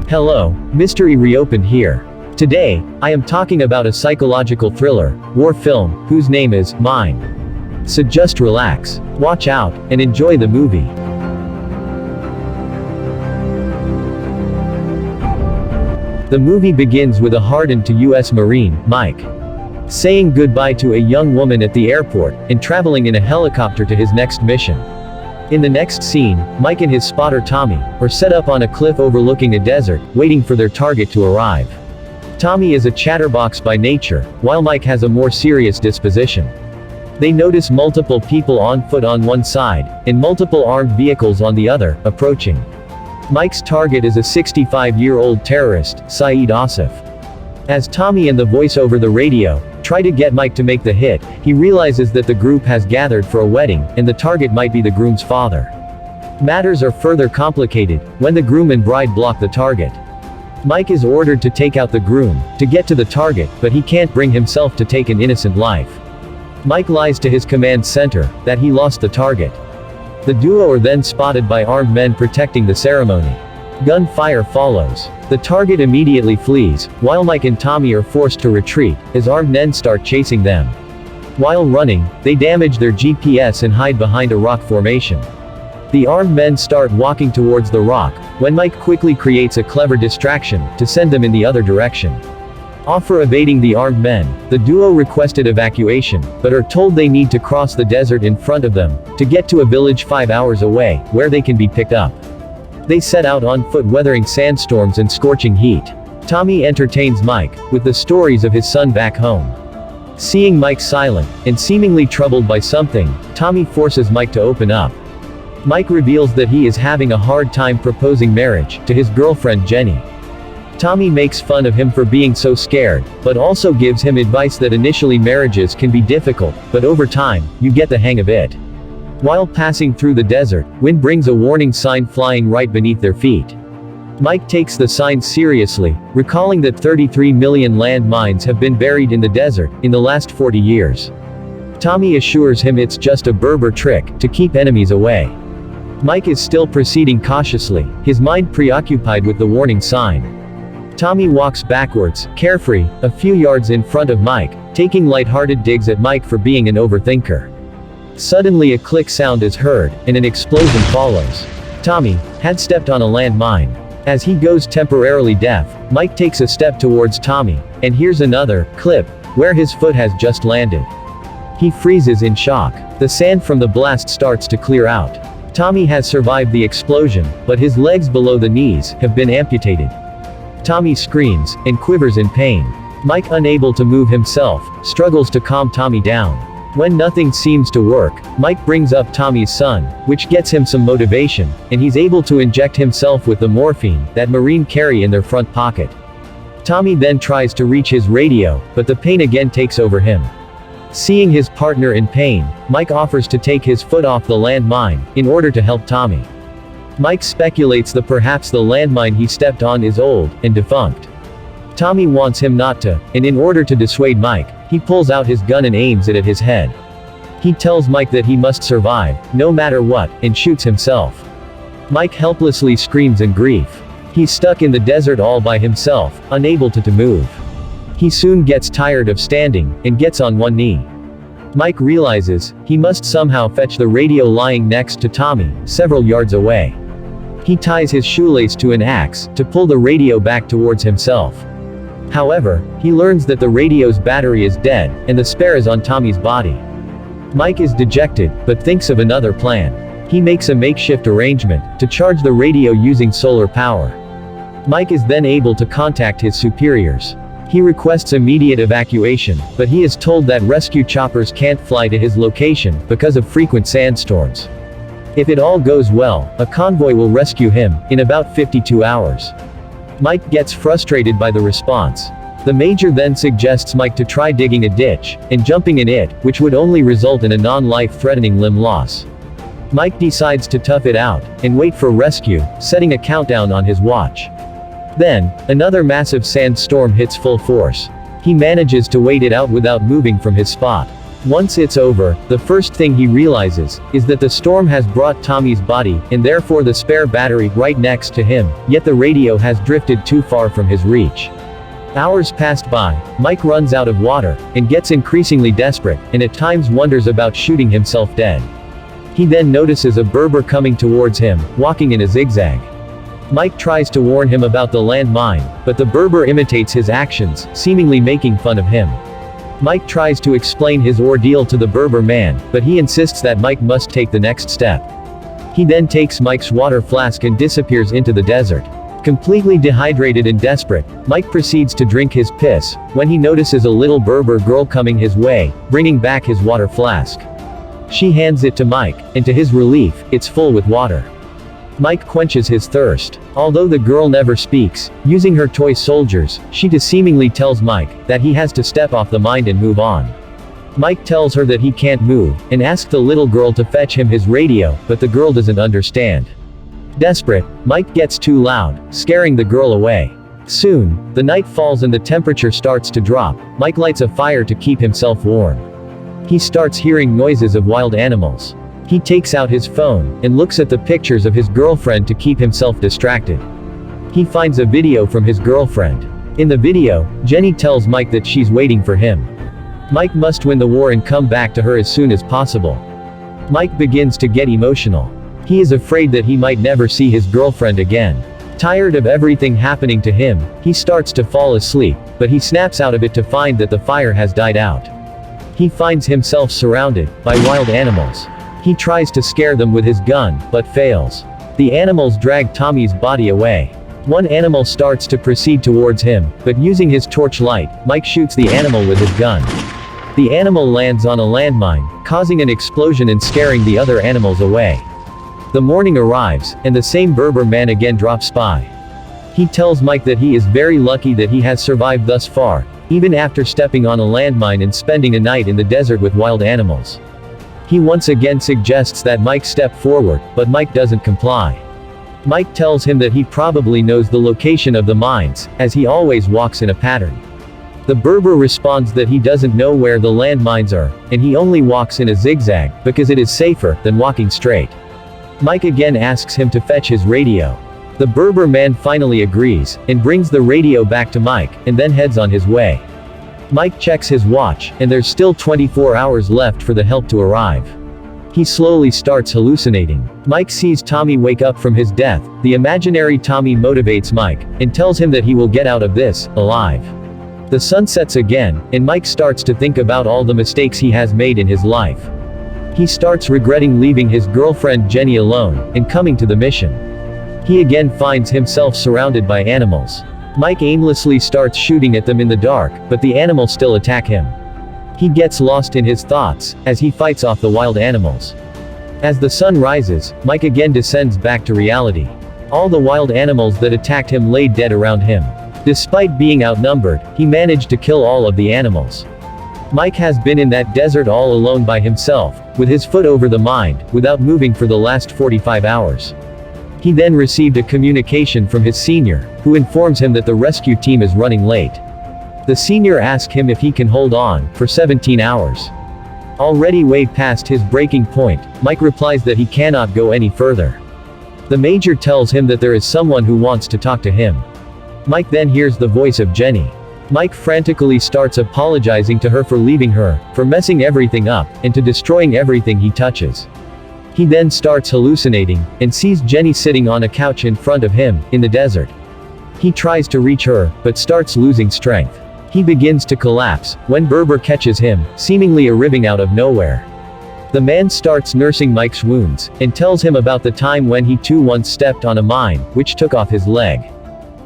Hello, Mystery Reopened here. Today, I am talking about a psychological thriller, war film, whose name is Mine. So just relax, watch out, and enjoy the movie. The movie begins with a hardened to U.S. Marine, Mike, saying goodbye to a young woman at the airport, and traveling in a helicopter to his next mission. In the next scene, Mike and his spotter Tommy are set up on a cliff overlooking a desert, waiting for their target to arrive. Tommy is a chatterbox by nature, while Mike has a more serious disposition. They notice multiple people on foot on one side, and multiple armed vehicles on the other, approaching. Mike's target is a 65-year-old terrorist, Saeed Asif. As Tommy and the voice over the radio try to get Mike to make the hit, he realizes that the group has gathered for a wedding, and the target might be the groom's father. Matters are further complicated when the groom and bride block the target. Mike is ordered to take out the groom to get to the target, but he can't bring himself to take an innocent life. Mike lies to his command center that he lost the target. The duo are then spotted by armed men protecting the ceremony. Gunfire follows. The target immediately flees, while Mike and Tommy are forced to retreat, as armed men start chasing them. While running, they damage their GPS and hide behind a rock formation. The armed men start walking towards the rock, when Mike quickly creates a clever distraction to send them in the other direction. After evading the armed men, the duo requested evacuation, but are told they need to cross the desert in front of them to get to a village 5 hours away, where they can be picked up. They set out on foot weathering sandstorms and scorching heat. Tommy entertains Mike with the stories of his son back home. Seeing Mike silent and seemingly troubled by something, Tommy forces Mike to open up. Mike reveals that he is having a hard time proposing marriage to his girlfriend Jenny. Tommy makes fun of him for being so scared, but also gives him advice that initially marriages can be difficult, but over time, you get the hang of it. While passing through the desert, wind brings a warning sign flying right beneath their feet. Mike takes the sign seriously, recalling that 33 million landmines have been buried in the desert in the last 40 years. Tommy assures him it's just a Berber trick to keep enemies away. Mike is still proceeding cautiously, his mind preoccupied with the warning sign. Tommy walks backwards, carefree, a few yards in front of Mike, taking lighthearted digs at Mike for being an overthinker. Suddenly a click sound is heard, and an explosion follows. Tommy had stepped on a landmine. As he goes temporarily deaf, Mike takes a step towards Tommy, and hears another clip, where his foot has just landed. He freezes in shock. The sand from the blast starts to clear out. Tommy has survived the explosion, but his legs below the knees have been amputated. Tommy screams, and quivers in pain. Mike, unable to move himself, struggles to calm Tommy down. When nothing seems to work, Mike brings up Tommy's son, which gets him some motivation, and he's able to inject himself with the morphine that Marine carry in their front pocket. Tommy then tries to reach his radio, but the pain again takes over him. Seeing his partner in pain, Mike offers to take his foot off the landmine, in order to help Tommy. Mike speculates that perhaps the landmine he stepped on is old and defunct. Tommy wants him not to, and in order to dissuade Mike, he pulls out his gun and aims it at his head. He tells Mike that he must survive, no matter what, and shoots himself. Mike helplessly screams in grief. He's stuck in the desert all by himself, unable to move. He soon gets tired of standing, and gets on one knee. Mike realizes he must somehow fetch the radio lying next to Tommy, several yards away. He ties his shoelace to an axe to pull the radio back towards himself. However, he learns that the radio's battery is dead, and the spare is on Tommy's body. Mike is dejected, but thinks of another plan. He makes a makeshift arrangement to charge the radio using solar power. Mike is then able to contact his superiors. He requests immediate evacuation, but he is told that rescue choppers can't fly to his location because of frequent sandstorms. If it all goes well, a convoy will rescue him in about 52 hours. Mike gets frustrated by the response. The major then suggests Mike to try digging a ditch and jumping in it, which would only result in a non-life-threatening limb loss. Mike decides to tough it out and wait for rescue, setting a countdown on his watch. Then, another massive sandstorm hits full force. He manages to wait it out without moving from his spot. Once it's over, the first thing he realizes is that the storm has brought Tommy's body, and therefore the spare battery, right next to him, yet the radio has drifted too far from his reach. Hours passed by, Mike runs out of water, and gets increasingly desperate, and at times wonders about shooting himself dead. He then notices a Berber coming towards him, walking in a zigzag. Mike tries to warn him about the landmine, but the Berber imitates his actions, seemingly making fun of him. Mike tries to explain his ordeal to the Berber man, but he insists that Mike must take the next step. He then takes Mike's water flask and disappears into the desert. Completely dehydrated and desperate, Mike proceeds to drink his piss, when he notices a little Berber girl coming his way, bringing back his water flask. She hands it to Mike, and to his relief, it's full with water. Mike quenches his thirst. Although the girl never speaks, using her toy soldiers, she seemingly tells Mike that he has to step off the mine and move on. Mike tells her that he can't move, and asks the little girl to fetch him his radio, but the girl doesn't understand. Desperate, Mike gets too loud, scaring the girl away. Soon, the night falls and the temperature starts to drop. Mike lights a fire to keep himself warm. He starts hearing noises of wild animals. He takes out his phone, and looks at the pictures of his girlfriend to keep himself distracted. He finds a video from his girlfriend. In the video, Jenny tells Mike that she's waiting for him. Mike must win the war and come back to her as soon as possible. Mike begins to get emotional. He is afraid that he might never see his girlfriend again. Tired of everything happening to him, he starts to fall asleep, but he snaps out of it to find that the fire has died out. He finds himself surrounded by wild animals. He tries to scare them with his gun, but fails. The animals drag Tommy's body away. One animal starts to proceed towards him, but using his torchlight, Mike shoots the animal with his gun. The animal lands on a landmine, causing an explosion and scaring the other animals away. The morning arrives, and the same Berber man again drops by. He tells Mike that he is very lucky that he has survived thus far, even after stepping on a landmine and spending a night in the desert with wild animals. He once again suggests that Mike step forward, but Mike doesn't comply. Mike tells him that he probably knows the location of the mines, as he always walks in a pattern. The Berber responds that he doesn't know where the landmines are, and he only walks in a zigzag, because it is safer than walking straight. Mike again asks him to fetch his radio. The Berber man finally agrees, and brings the radio back to Mike, and then heads on his way. Mike checks his watch, and there's still 24 hours left for the help to arrive. He slowly starts hallucinating. Mike sees Tommy wake up from his death. The imaginary Tommy motivates Mike, and tells him that he will get out of this, alive. The sun sets again, and Mike starts to think about all the mistakes he has made in his life. He starts regretting leaving his girlfriend Jenny alone, and coming to the mission. He again finds himself surrounded by animals. Mike aimlessly starts shooting at them in the dark, but the animals still attack him. He gets lost in his thoughts, as he fights off the wild animals. As the sun rises, Mike again descends back to reality. All the wild animals that attacked him lay dead around him. Despite being outnumbered, he managed to kill all of the animals. Mike has been in that desert all alone by himself, with his foot over the mine, without moving for the last 45 hours. He then received a communication from his senior, who informs him that the rescue team is running late. The senior asks him if he can hold on for 17 hours. Already way past his breaking point, Mike replies that he cannot go any further. The major tells him that there is someone who wants to talk to him. Mike then hears the voice of Jenny. Mike frantically starts apologizing to her for leaving her, for messing everything up, and to destroying everything he touches. He then starts hallucinating, and sees Jenny sitting on a couch in front of him, in the desert. He tries to reach her, but starts losing strength. He begins to collapse, when Berber catches him, seemingly arriving out of nowhere. The man starts nursing Mike's wounds, and tells him about the time when he too once stepped on a mine, which took off his leg.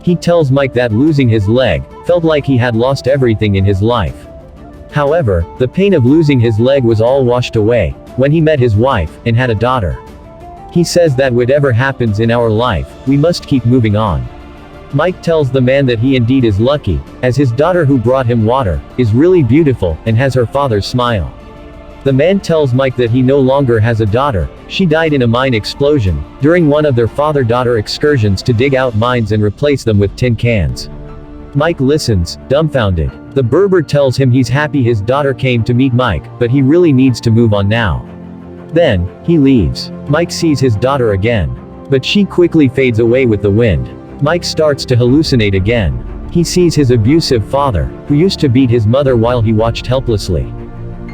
He tells Mike that losing his leg felt like he had lost everything in his life. However, the pain of losing his leg was all washed away when he met his wife and had a daughter. He says that whatever happens in our life, we must keep moving on. Mike tells the man that he indeed is lucky, as his daughter who brought him water is really beautiful and has her father's smile. The man tells Mike that he no longer has a daughter. She died in a mine explosion during one of their father-daughter excursions to dig out mines and replace them with tin cans. Mike listens, dumbfounded. The Berber tells him he's happy his daughter came to meet Mike, but he really needs to move on now. Then, he leaves. Mike sees his daughter again. But she quickly fades away with the wind. Mike starts to hallucinate again. He sees his abusive father, who used to beat his mother while he watched helplessly.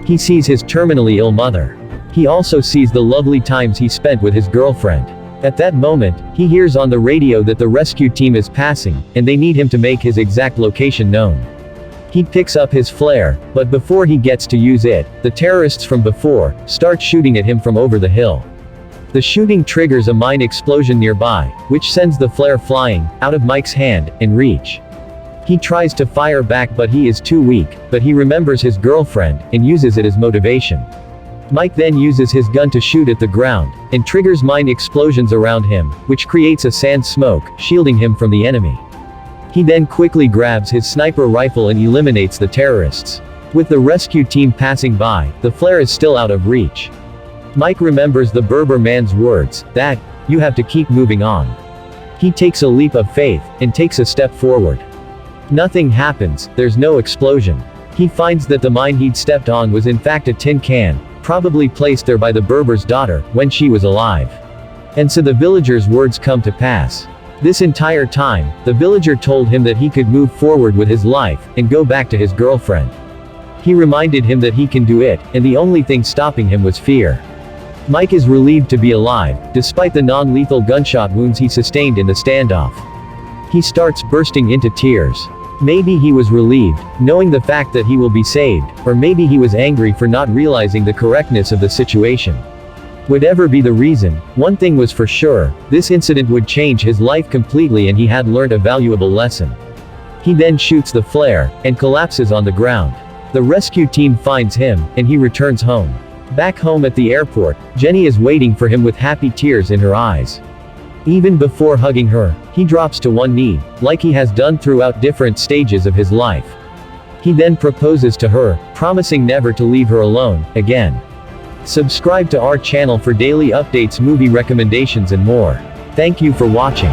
He sees his terminally ill mother. He also sees the lovely times he spent with his girlfriend. At that moment, he hears on the radio that the rescue team is passing, and they need him to make his exact location known. He picks up his flare, but before he gets to use it, the terrorists from before start shooting at him from over the hill. The shooting triggers a mine explosion nearby, which sends the flare flying out of Mike's hand and reach. He tries to fire back but he is too weak, but he remembers his girlfriend and uses it as motivation. Mike then uses his gun to shoot at the ground and triggers mine explosions around him, which creates a sand smoke, shielding him from the enemy. He then quickly grabs his sniper rifle and eliminates the terrorists. With the rescue team passing by, the flare is still out of reach. Mike remembers the Berber man's words, that, "You have to keep moving on." He takes a leap of faith, and takes a step forward. Nothing happens, there's no explosion. He finds that the mine he'd stepped on was in fact a tin can, probably placed there by the Berber's daughter, when she was alive. And so the villager's words come to pass. This entire time, the villager told him that he could move forward with his life, and go back to his girlfriend. He reminded him that he can do it, and the only thing stopping him was fear. Mike is relieved to be alive, despite the non-lethal gunshot wounds he sustained in the standoff. He starts bursting into tears. Maybe he was relieved, knowing the fact that he will be saved, or maybe he was angry for not realizing the correctness of the situation. Whatever be the reason, one thing was for sure, this incident would change his life completely and he had learned a valuable lesson. He then shoots the flare, and collapses on the ground. The rescue team finds him, and he returns home. Back home at the airport, Jenny is waiting for him with happy tears in her eyes. Even before hugging her, he drops to one knee, like he has done throughout different stages of his life. He then proposes to her, promising never to leave her alone, again. Subscribe to our channel for daily updates, movie recommendations and more. Thank you for watching.